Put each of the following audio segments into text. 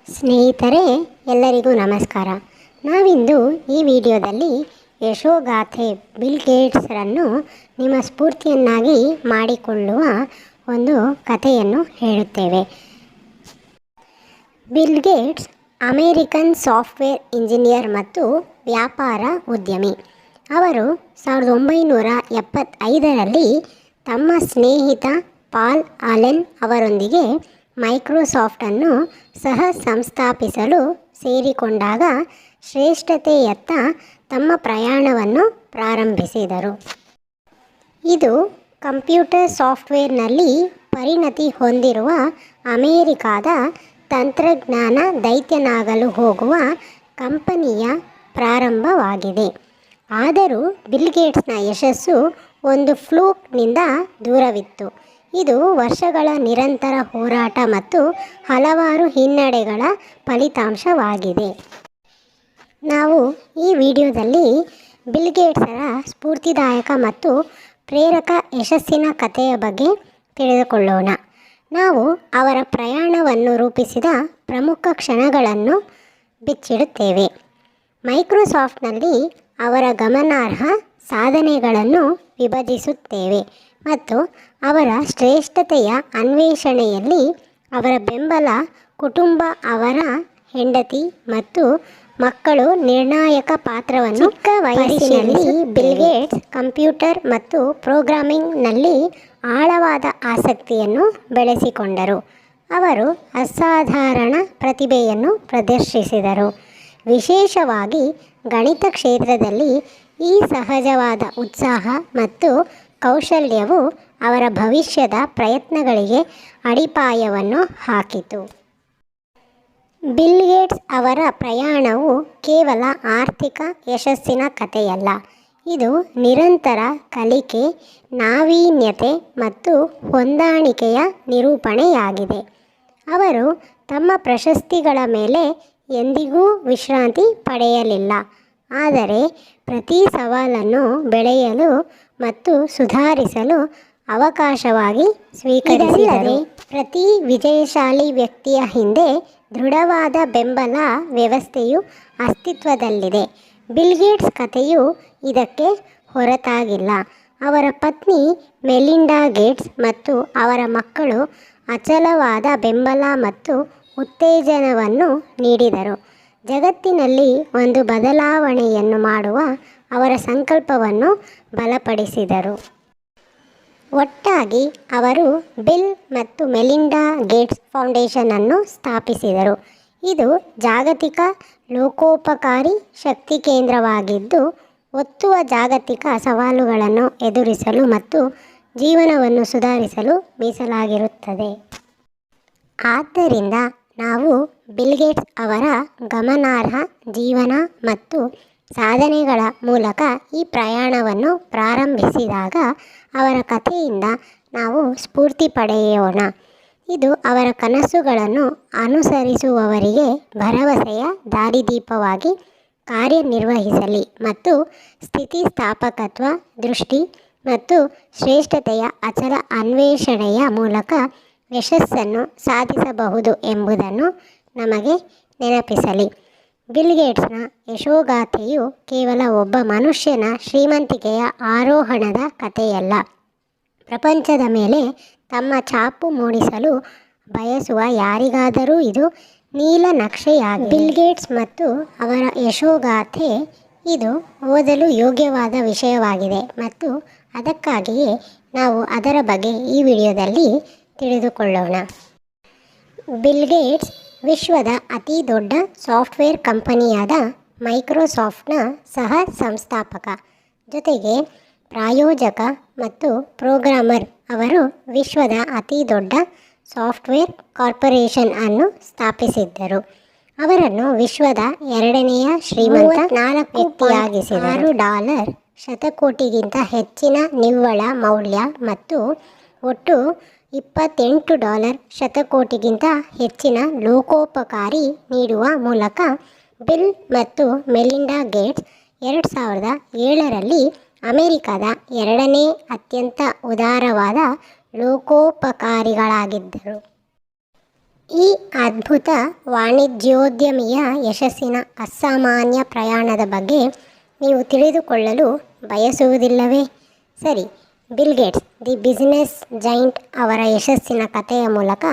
ಸ್ನೇಹಿತರೆ, ಎಲ್ಲರಿಗೂ ನಮಸ್ಕಾರ. ನಾವಿಂದು ಈ ವಿಡಿಯೋದಲ್ಲಿ ಯಶೋಗಾಥೆ ಬಿಲ್ ಗೇಟ್ಸ್ರನ್ನು ನಿಮ್ಮ ಸ್ಫೂರ್ತಿಯನ್ನಾಗಿ ಮಾಡಿಕೊಳ್ಳುವ ಒಂದು ಕಥೆಯನ್ನು ಹೇಳುತ್ತೇವೆ. Bill Gates American software engineer ಮತ್ತು ವ್ಯಾಪಾರ ಉದ್ಯಮಿ. ಅವರು 1975ರಲ್ಲಿ ತಮ್ಮ ಸ್ನೇಹಿತ ಪಾಲ್ ಆಲೆನ್ ಅವರೊಂದಿಗೆ ಮೈಕ್ರೋಸಾಫ್ಟನ್ನು ಸಹ ಸಂಸ್ಥಾಪಿಸಲು ಸೇರಿಕೊಂಡಾಗ ಶ್ರೇಷ್ಠತೆಯತ್ತ ತಮ್ಮ ಪ್ರಯಾಣವನ್ನು ಪ್ರಾರಂಭಿಸಿದರು. ಇದು ಕಂಪ್ಯೂಟರ್ ಸಾಫ್ಟ್ವೇರ್ನಲ್ಲಿ ಪರಿಣತಿ ಹೊಂದಿರುವ ಅಮೇರಿಕಾದ ತಂತ್ರಜ್ಞಾನ ದೈತ್ಯನಾಗಲು ಹೋಗುವ ಕಂಪನಿಯ ಪ್ರಾರಂಭವಾಗಿದೆ. ಆದರೂ ಬಿಲ್ ಗೇಟ್ಸ್ನ ಯಶಸ್ಸು ಒಂದು ಫ್ಲೂಕ್ನಿಂದ ದೂರವಿತ್ತು. ಇದು ವರ್ಷಗಳ ನಿರಂತರ ಹೋರಾಟ ಮತ್ತು ಹಲವಾರು ಹಿನ್ನಡೆಗಳ ಫಲಿತಾಂಶವಾಗಿದೆ. ನಾವು ಈ ವಿಡಿಯೋದಲ್ಲಿ ಬಿಲ್ ಗೇಟ್ಸರ ಸ್ಫೂರ್ತಿದಾಯಕ ಮತ್ತು ಪ್ರೇರಕ ಯಶಸ್ಸಿನ ಕಥೆಯ ಬಗ್ಗೆ ತಿಳಿದುಕೊಳ್ಳೋಣ. ನಾವು ಅವರ ಪ್ರಯಾಣವನ್ನು ರೂಪಿಸಿದ ಪ್ರಮುಖ ಕ್ಷಣಗಳನ್ನು ಬಿಚ್ಚಿಡುತ್ತೇವೆ. ಮೈಕ್ರೋಸಾಫ್ಟ್ನಲ್ಲಿ ಅವರ ಗಮನಾರ್ಹ ಸಾಧನೆಗಳನ್ನು ವಿಭಜಿಸುತ್ತೇವೆ ಮತ್ತು ಅವರ ಶ್ರೇಷ್ಠತೆಯ ಅನ್ವೇಷಣೆಯಲ್ಲಿ ಅವರ ಬೆಂಬಲ, ಕುಟುಂಬ, ಅವರ ಹೆಂಡತಿ ಮತ್ತು ಮಕ್ಕಳು ನಿರ್ಣಾಯಕ ಪಾತ್ರವನ್ನು. ಚಿಕ್ಕ ವಯಸ್ಸಿನಲ್ಲಿ ಬಿಲ್ ಗೇಟ್ಸ್ ಕಂಪ್ಯೂಟರ್ ಮತ್ತು ಪ್ರೋಗ್ರಾಮಿಂಗ್ನಲ್ಲಿ ಆಳವಾದ ಆಸಕ್ತಿಯನ್ನು ಬೆಳೆಸಿಕೊಂಡರು. ಅವರು ಅಸಾಧಾರಣ ಪ್ರತಿಭೆಯನ್ನು ಪ್ರದರ್ಶಿಸಿದರು. ವಿಶೇಷವಾಗಿ ಗಣಿತ ಕ್ಷೇತ್ರದಲ್ಲಿ ಈ ಸಹಜವಾದ ಉತ್ಸಾಹ ಮತ್ತು ಕೌಶಲ್ಯವು ಅವರ ಭವಿಷ್ಯದ ಪ್ರಯತ್ನಗಳಿಗೆ ಅಡಿಪಾಯವನ್ನು ಹಾಕಿತು. ಬಿಲ್ ಗೇಟ್ಸ್ ಅವರ ಪ್ರಯಾಣವು ಕೇವಲ ಆರ್ಥಿಕ ಯಶಸ್ಸಿನ ಕಥೆಯಲ್ಲ. ಇದು ನಿರಂತರ ಕಲಿಕೆ, ನಾವೀನ್ಯತೆ ಮತ್ತು ಹೊಂದಾಣಿಕೆಯ ನಿರೂಪಣೆಯಾಗಿದೆ. ಅವರು ತಮ್ಮ ಪ್ರಶಸ್ತಿಗಳ ಮೇಲೆ ಎಂದಿಗೂ ವಿಶ್ರಾಂತಿ ಪಡೆಯಲಿಲ್ಲ, ಆದರೆ ಪ್ರತಿ ಸವಾಲನ್ನು ಬೆಳೆಯಲು ಮತ್ತು ಸುಧಾರಿಸಲು ಅವಕಾಶವಾಗಿ ಸ್ವೀಕರಿಸಿದರು. ಪ್ರತಿ ವಿಜಯಶಾಲಿ ವ್ಯಕ್ತಿಯ ಹಿಂದೆ ದೃಢವಾದ ಬೆಂಬಲ ವ್ಯವಸ್ಥೆಯು ಅಸ್ತಿತ್ವದಲ್ಲಿದೆ. ಬಿಲ್ ಗೇಟ್ಸ್ ಕಥೆಯು ಇದಕ್ಕೆ ಹೊರತಾಗಿಲ್ಲ. ಅವರ ಪತ್ನಿ ಮೆಲಿಂಡಾ ಗೇಟ್ಸ್ ಮತ್ತು ಅವರ ಮಕ್ಕಳು ಅಚಲವಾದ ಬೆಂಬಲ ಮತ್ತು ಉತ್ತೇಜನವನ್ನು ನೀಡಿದರು. ಜಗತ್ತಿನಲ್ಲಿ ಒಂದು ಬದಲಾವಣೆಯನ್ನು ಮಾಡುವ ಅವರ ಸಂಕಲ್ಪವನ್ನು ಬಲಪಡಿಸಿದರು. ಒಟ್ಟಾಗಿ ಅವರು ಬಿಲ್ ಮತ್ತು ಮೆಲಿಂಡಾ ಗೇಟ್ಸ್ ಫೌಂಡೇಶನ್ ಅನ್ನು ಸ್ಥಾಪಿಸಿದರು. ಇದು ಜಾಗತಿಕ ಲೋಕೋಪಕಾರಿ ಶಕ್ತಿ ಕೇಂದ್ರವಾಗಿದ್ದು, ಒತ್ತುವ ಜಾಗತಿಕ ಸವಾಲುಗಳನ್ನು ಎದುರಿಸಲು ಮತ್ತು ಜೀವನವನ್ನು ಸುಧಾರಿಸಲು ಮೀಸಲಾಗಿರುತ್ತದೆ. ಆದ್ದರಿಂದ ನಾವು ಬಿಲ್ ಗೇಟ್ಸ್ ಅವರ ಗಮನಾರ್ಹ ಜೀವನ ಮತ್ತು ಸಾಧನೆಗಳ ಮೂಲಕ ಈ ಪ್ರಯಾಣವನ್ನು ಪ್ರಾರಂಭಿಸಿದಾಗ ಅವರ ಕಥೆಯಿಂದ ನಾವು ಸ್ಫೂರ್ತಿ ಪಡೆಯೋಣ. ಇದು ಅವರ ಕನಸುಗಳನ್ನು ಅನುಸರಿಸುವವರಿಗೆ ಭರವಸೆಯ ದಾರಿದೀಪವಾಗಿ ಕಾರ್ಯನಿರ್ವಹಿಸಲಿ ಮತ್ತು ಸ್ಥಿತಿಸ್ಥಾಪಕತ್ವ, ದೃಷ್ಟಿ ಮತ್ತು ಶ್ರೇಷ್ಠತೆಯ ಅಚಲ ಅನ್ವೇಷಣೆಯ ಮೂಲಕ ಯಶಸ್ಸನ್ನು ಸಾಧಿಸಬಹುದು ಎಂಬುದನ್ನು ನಮಗೆ ನೆನಪಿಸಲಿ. ಬಿಲ್ ಗೇಟ್ಸ್ನ ಯಶೋಗಾಥೆಯು ಕೇವಲ ಒಬ್ಬ ಮನುಷ್ಯನ ಶ್ರೀಮಂತಿಕೆಯ ಆರೋಹಣದ ಕಥೆಯಲ್ಲ. ಪ್ರಪಂಚದ ಮೇಲೆ ತಮ್ಮ ಛಾಪು ಮೂಡಿಸಲು ಬಯಸುವ ಯಾರಿಗಾದರೂ ಇದು ನೀಲನಕ್ಷೆಯಾಗಿದೆ. ಬಿಲ್ ಗೇಟ್ಸ್ ಮತ್ತು ಅವರ ಯಶೋಗಾಥೆ ಇದು ಓದಲು ಯೋಗ್ಯವಾದ ವಿಷಯವಾಗಿದೆ ಮತ್ತು ಅದಕ್ಕಾಗಿಯೇ ನಾವು ಅದರ ಬಗ್ಗೆ ಈ ವಿಡಿಯೋದಲ್ಲಿ ತಿಳಿದುಕೊಳ್ಳೋಣ. ಬಿಲ್ ಗೇಟ್ಸ್ ವಿಶ್ವದ ಅತಿ ದೊಡ್ಡ ಸಾಫ್ಟ್ವೇರ್ ಕಂಪನಿಯಾದ ಮೈಕ್ರೋಸಾಫ್ಟ್ನ ಸಹ ಸಂಸ್ಥಾಪಕ, ಜೊತೆಗೆ ಪ್ರಾಯೋಜಕ ಮತ್ತು ಪ್ರೋಗ್ರಾಮರ್. ಅವರು ವಿಶ್ವದ ಅತಿ ದೊಡ್ಡ ಸಾಫ್ಟ್ವೇರ್ ಕಾರ್ಪೊರೇಷನ್ ಅನ್ನು ಸ್ಥಾಪಿಸಿದ್ದರು. ಅವರನ್ನು ವಿಶ್ವದ ಎರಡನೆಯ ಶ್ರೀಮಂತ ವ್ಯಕ್ತಿಯಾಗಿಸಿದರು. $6 ಶತಕೋಟಿಗಿಂತ ಹೆಚ್ಚಿನ ನಿವ್ವಳ ಮೌಲ್ಯ ಮತ್ತು ಒಟ್ಟು $28 ಶತಕೋಟಿಗಿಂತ ಹೆಚ್ಚಿನ ಲೋಕೋಪಕಾರಿ ನೀಡುವ ಮೂಲಕ ಬಿಲ್ ಮತ್ತು ಮೆಲಿಂಡಾ ಗೇಟ್ಸ್ 2007ರಲ್ಲಿ ಅಮೆರಿಕದ ಎರಡನೇ ಅತ್ಯಂತ ಉದಾರವಾದ ಲೋಕೋಪಕಾರಿಗಳಾಗಿದ್ದರು. ಈ ಅದ್ಭುತ ವಾಣಿಜ್ಯೋದ್ಯಮಿಯ ಯಶಸ್ಸಿನ ಅಸಾಮಾನ್ಯ ಪ್ರಯಾಣದ ಬಗ್ಗೆ ನೀವು ತಿಳಿದುಕೊಳ್ಳಲು ಬಯಸುವುದಿಲ್ಲವೇ? ಸರಿ, bill Gates the business giant ಅವರ ಯಶಸ್ಸಿನ ಕಥೆಯ ಮೂಲಕ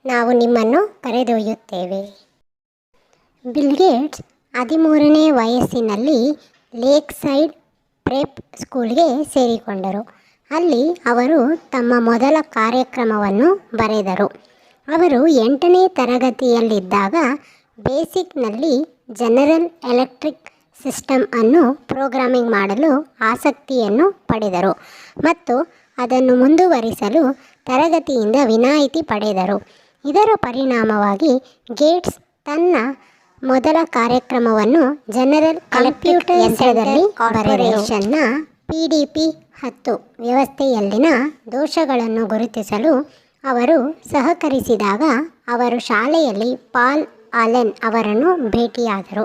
ನಾವು ನಿಮ್ಮನ್ನು ಕರೆದೊಯ್ಯುತ್ತೇವೆ. ಬಿಲ್ ಗೇಟ್ಸ್ 13ನೇ ವಯಸ್ಸಿನಲ್ಲಿ ಲೇಕ್ ಸೈಡ್ ಪ್ರೆಪ್ ಸ್ಕೂಲ್ಗೆ ಸೇರಿಕೊಂಡರು. ಅಲ್ಲಿ ಅವರು ತಮ್ಮ ಮೊದಲ ಕಾರ್ಯಕ್ರಮವನ್ನು ಬರೆದರು. ಅವರು 8ನೇ ತರಗತಿಯಲ್ಲಿದ್ದಾಗ ಬೇಸಿಕ್ನಲ್ಲಿ ಜನರಲ್ ಎಲೆಕ್ಟ್ರಿಕ್ ಸಿಸ್ಟಮ್ ಅನ್ನು ಪ್ರೋಗ್ರಾಮಿಂಗ್ ಮಾಡಲು ಆಸಕ್ತಿಯನ್ನು ಪಡೆದರು ಮತ್ತು ಅದನ್ನು ಮುಂದುವರಿಸಲು ತರಗತಿಯಿಂದ ವಿನಾಯಿತಿ ಪಡೆದರು. ಇದರ ಪರಿಣಾಮವಾಗಿ ಗೇಟ್ಸ್ ತನ್ನ ಮೊದಲ ಕಾರ್ಯಕ್ರಮವನ್ನು ಜನರಲ್ ಕಂಪ್ಯೂಟರ್ ಯಂತ್ರದಲ್ಲಿ ಕಾರ್ಪೊರೇಷನ್ನ PDP-10 ವ್ಯವಸ್ಥೆಯಲ್ಲಿನ ದೋಷಗಳನ್ನು ಗುರುತಿಸಲು ಅವರು ಸಹಕರಿಸಿದಾಗ ಅವರು ಶಾಲೆಯಲ್ಲಿ ಪಾಲ್ ಆಲೆನ್ ಅವರನ್ನು ಭೇಟಿಯಾದರು.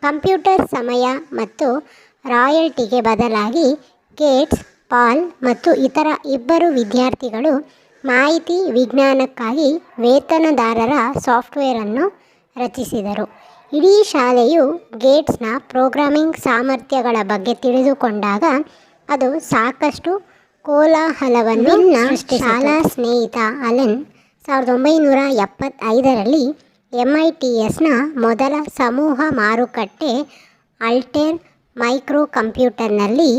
ಕಂಪ್ಯೂಟರ್ ಸಮಯ ಮತ್ತು ರಾಯಲ್ಟಿಗೆ ಬದಲಾಗಿ ಗೇಟ್ಸ್, ಪಾಲ್ ಮತ್ತು ಇತರ 2 ವಿದ್ಯಾರ್ಥಿಗಳು ಮಾಹಿತಿ ವಿಜ್ಞಾನಕ್ಕಾಗಿ ವೇತನದಾರರ ಸಾಫ್ಟ್ವೇರನ್ನು ರಚಿಸಿದರು. ಇಡೀ ಶಾಲೆಯು ಗೇಟ್ಸ್ನ ಪ್ರೋಗ್ರಾಮಿಂಗ್ ಸಾಮರ್ಥ್ಯಗಳ ಬಗ್ಗೆ ತಿಳಿದುಕೊಂಡಾಗ ಅದು ಸಾಕಷ್ಟು ಕೋಲಾಹಲವನ್ನು ಸೃಷ್ಟಿಸಿತು. ಶಾಲಾ ಸ್ನೇಹಿತ ಅಲೆನ್ 1975ರಲ್ಲಿ MITSನ ಮೊದಲ ಸಮೂಹ ಮಾರುಕಟ್ಟೆ ಆಲ್ಟೇರ್ ಮೈಕ್ರೋ ಕಂಪ್ಯೂಟರ್ನಲ್ಲಿ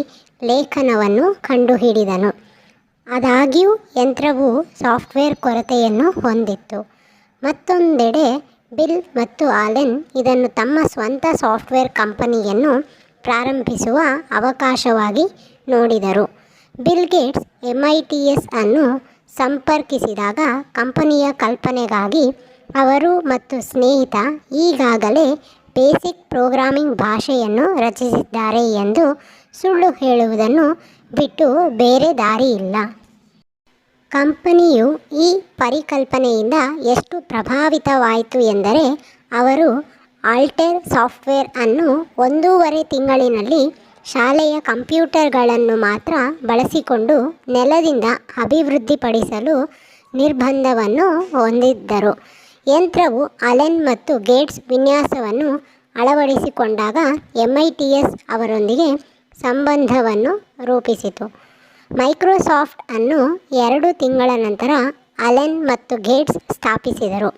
ಲೇಖನವನ್ನು ಕಂಡುಹಿಡಿದನು. ಆದಾಗ್ಯೂ ಯಂತ್ರವು ಸಾಫ್ಟ್ವೇರ್ ಕೊರತೆಯನ್ನು ಹೊಂದಿತ್ತು. ಮತ್ತೊಂದೆಡೆ ಬಿಲ್ ಮತ್ತು ಆಲೆನ್ ಇದನ್ನು ತಮ್ಮ ಸ್ವಂತ ಸಾಫ್ಟ್ವೇರ್ ಕಂಪನಿಯನ್ನು ಪ್ರಾರಂಭಿಸುವ ಅವಕಾಶವಾಗಿ ನೋಡಿದರು. ಬಿಲ್ ಗೇಟ್ಸ್ MITS ಅನ್ನು ಸಂಪರ್ಕಿಸಿದಾಗ ಕಂಪನಿಯ ಕಲ್ಪನೆಗಾಗಿ ಅವರು ಮತ್ತು ಸ್ನೇಹಿತ ಈಗಾಗಲೇ ಬೇಸಿಕ್ ಪ್ರೋಗ್ರಾಮಿಂಗ್ ಭಾಷೆಯನ್ನು ರಚಿಸಿದ್ದಾರೆ ಎಂದು ಸುಳ್ಳು ಹೇಳುವುದನ್ನು ಬಿಟ್ಟು ಬೇರೆ ದಾರಿಯಿಲ್ಲ. ಕಂಪನಿಯು ಈ ಪರಿಕಲ್ಪನೆಯಿಂದ ಎಷ್ಟು ಪ್ರಭಾವಿತವಾಯಿತು ಎಂದರೆ ಅವರು ಆಲ್ಟೇರ್ ಸಾಫ್ಟ್ವೇರ್ ಅನ್ನು 1.5 ತಿಂಗಳಿನಲ್ಲಿ ಶಾಲೆಯ ಕಂಪ್ಯೂಟರ್ಗಳನ್ನು ಮಾತ್ರ ಬಳಸಿಕೊಂಡು ನೆಲದಿಂದ ಅಭಿವೃದ್ಧಿಪಡಿಸಲು ನಿರ್ಬಂಧವನ್ನು ಹೊಂದಿದ್ದರು. ಯಂತ್ರವು ಅಲೆನ್ ಮತ್ತು ಗೇಟ್ಸ್ ವಿನ್ಯಾಸವನ್ನು ಅಳವಡಿಸಿಕೊಂಡಾಗ MITS ಅವರೊಂದಿಗೆ ಸಂಬಂಧವನ್ನು ರೂಪಿಸಿತು. ಮೈಕ್ರೋಸಾಫ್ಟ್ ಅನ್ನು 2 ತಿಂಗಳ ನಂತರ ಅಲೆನ್ ಮತ್ತು ಗೇಟ್ಸ್ ಸ್ಥಾಪಿಸಿದರು.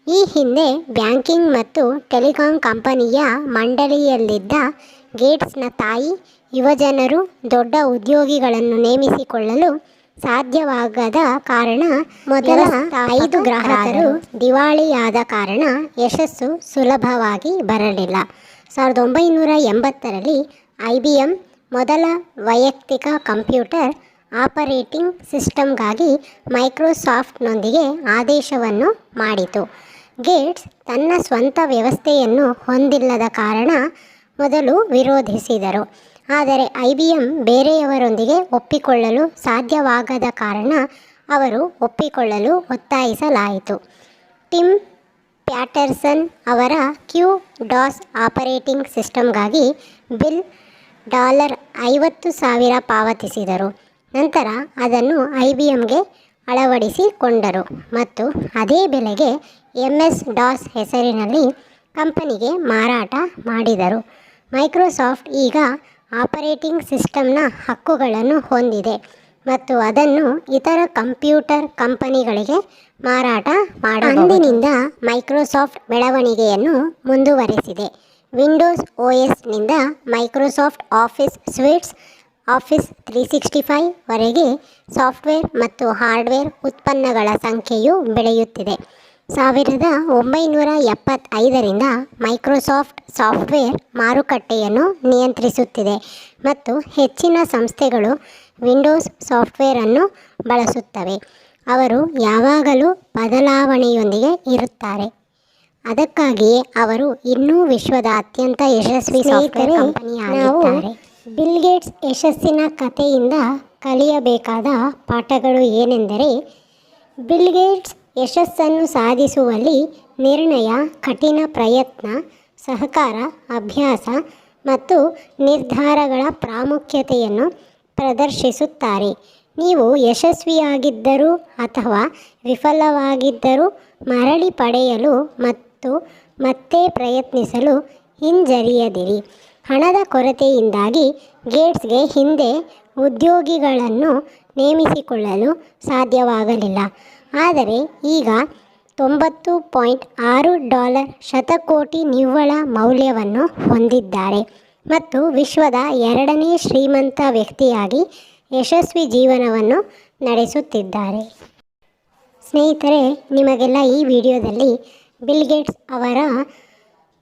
ಈ ಹಿಂದೆ ಬ್ಯಾಂಕಿಂಗ್ ಮತ್ತು ಟೆಲಿಕಾಂ ಕಂಪನಿಯ ಮಂಡಳಿಯಲ್ಲಿದ್ದ ಗೇಟ್ಸ್ನ ತಾಯಿ ಯುವಜನರು ದೊಡ್ಡ ಉದ್ಯೋಗಿಗಳನ್ನು ನೇಮಿಸಿಕೊಳ್ಳಲು ಸಾಧ್ಯವಾಗದ ಕಾರಣ ಮೊದಲ 5 ಗ್ರಾಹಕರು ದಿವಾಳಿಯಾದ ಕಾರಣ ಯಶಸ್ಸು ಸುಲಭವಾಗಿ ಬರಲಿಲ್ಲ. 1980ರಲ್ಲಿ IBM ಮೊದಲ ವೈಯಕ್ತಿಕ ಕಂಪ್ಯೂಟರ್ ಆಪರೇಟಿಂಗ್ ಸಿಸ್ಟಮ್ಗಾಗಿ ಮೈಕ್ರೋಸಾಫ್ಟ್ನೊಂದಿಗೆ ಆದೇಶವನ್ನು ಮಾಡಿತು. ಗೇಟ್ಸ್ ತನ್ನ ಸ್ವಂತ ವ್ಯವಸ್ಥೆಯನ್ನು ಹೊಂದಿಲ್ಲದ ಕಾರಣ ಮೊದಲು ವಿರೋಧಿಸಿದರು. ಆದರೆ IBM ಬೇರೆಯವರೊಂದಿಗೆ ಒಪ್ಪಿಕೊಳ್ಳಲು ಸಾಧ್ಯವಾಗದ ಕಾರಣ ಅವರು ಒಪ್ಪಿಕೊಳ್ಳಲು ಒತ್ತಾಯಿಸಲಾಯಿತು. ಟಿಮ್ ಪ್ಯಾಟರ್ಸನ್ ಅವರ QDOS ಆಪರೇಟಿಂಗ್ ಸಿಸ್ಟಮ್ಗಾಗಿ ಬಿಲ್ $50,000 ಪಾವತಿಸಿದರು. ನಂತರ ಅದನ್ನು IBMಗೆ ಅಳವಡಿಸಿಕೊಂಡರು ಮತ್ತು ಅದೇ ಬೆಲೆಗೆ MS-DOS ಹೆಸರಿನಲ್ಲಿ ಕಂಪನಿಗೆ ಮಾರಾಟ ಮಾಡಿದರು. ಮೈಕ್ರೋಸಾಫ್ಟ್ ಈಗ ಆಪರೇಟಿಂಗ್ ಸಿಸ್ಟಮ್ನ ಹಕ್ಕುಗಳನ್ನು ಹೊಂದಿದೆ ಮತ್ತು ಅದನ್ನು ಇತರ ಕಂಪ್ಯೂಟರ್ ಕಂಪನಿಗಳಿಗೆ ಮಾರಾಟ ಮಾಡಬಹುದು. ಅಂದಿನಿಂದ ಮೈಕ್ರೋಸಾಫ್ಟ್ ಬೆಳವಣಿಗೆಯನ್ನು ಮುಂದುವರೆಸಿದೆ. ವಿಂಡೋಸ್ OSನಿಂದ ಮೈಕ್ರೋಸಾಫ್ಟ್ ಆಫೀಸ್ ಸ್ವೀಟ್ಸ್, ಆಫೀಸ್ 365 ವರೆಗೆ ಸಾಫ್ಟ್ವೇರ್ ಮತ್ತು ಹಾರ್ಡ್ವೇರ್ ಉತ್ಪನ್ನಗಳ ಸಂಖ್ಯೆಯು ಬೆಳೆಯುತ್ತಿದೆ. 1975ರಿಂದ ಮೈಕ್ರೋಸಾಫ್ಟ್ ಸಾಫ್ಟ್ವೇರ್ ಮಾರುಕಟ್ಟೆಯನ್ನು ನಿಯಂತ್ರಿಸುತ್ತಿದೆ ಮತ್ತು ಹೆಚ್ಚಿನ ಸಂಸ್ಥೆಗಳು ವಿಂಡೋಸ್ ಸಾಫ್ಟ್ವೇರ್ ಅನ್ನು ಬಳಸುತ್ತವೆ. ಅವರು ಯಾವಾಗಲೂ ಬದಲಾವಣೆಯೊಂದಿಗೆ ಇರುತ್ತಾರೆ. ಅದಕ್ಕಾಗಿಯೇ ಅವರು ಇನ್ನೂ ವಿಶ್ವದ ಅತ್ಯಂತ ಯಶಸ್ವಿ ಸಾಫ್ಟ್ವೇರ್ ಕಂಪನಿಯಾಗಿದ್ದಾರೆ. ಬಿಲ್ ಗೇಟ್ಸ್ ಯಶಸ್ಸಿನ ಕಥೆಯಿಂದ ಕಲಿಯಬೇಕಾದ ಪಾಠಗಳು ಏನೆಂದರೆ, ಬಿಲ್ ಗೇಟ್ಸ್ ಯಶಸ್ಸನ್ನು ಸಾಧಿಸುವಲ್ಲಿ ನಿರ್ಣಯ, ಕಠಿಣ ಪ್ರಯತ್ನ, ಸಹಕಾರ, ಅಭ್ಯಾಸ ಮತ್ತು ನಿರ್ಧಾರಗಳ ಪ್ರಾಮುಖ್ಯತೆಯನ್ನು ಪ್ರದರ್ಶಿಸುತ್ತಾರೆ. ನೀವು ಯಶಸ್ವಿಯಾಗಿದ್ದರೂ ಅಥವಾ ವಿಫಲವಾಗಿದ್ದರೂ ಮರಳಿ ಪಡೆಯಲು ಮತ್ತು ಮತ್ತೆ ಪ್ರಯತ್ನಿಸಲು ಹಿಂಜರಿಯದಿರಿ. ಹಣದ ಕೊರತೆಯಿಂದಾಗಿ ಗೇಟ್ಸ್ಗೆ ಹಿಂದೆ ಉದ್ಯೋಗಿಗಳನ್ನು ನೇಮಿಸಿಕೊಳ್ಳಲು ಸಾಧ್ಯವಾಗಲಿಲ್ಲ. ಆದರೆ ಈಗ $90.6 ಶತಕೋಟಿ ನಿವ್ವಳ ಮೌಲ್ಯವನ್ನು ಹೊಂದಿದ್ದಾರೆ ಮತ್ತು ವಿಶ್ವದ 2ನೇ ಶ್ರೀಮಂತ ವ್ಯಕ್ತಿಯಾಗಿ ಯಶಸ್ವಿ ಜೀವನವನ್ನು ನಡೆಸುತ್ತಿದ್ದಾರೆ. ಸ್ನೇಹಿತರೆ, ನಿಮಗೆಲ್ಲ ಈ ವಿಡಿಯೋದಲ್ಲಿ ಬಿಲ್ ಗೇಟ್ಸ್ ಅವರ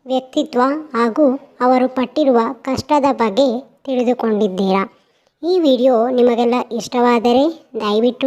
ವ್ಯಕ್ತಿತ್ವ ಹಾಗೂ ಅವರು ಪಟ್ಟಿರುವ ಕಷ್ಟದ ಬಗ್ಗೆ ತಿಳಿದುಕೊಂಡಿದ್ದೀರಾ. ಈ ವಿಡಿಯೋ ನಿಮಗೆಲ್ಲ ಇಷ್ಟವಾದರೆ ದಯವಿಟ್ಟು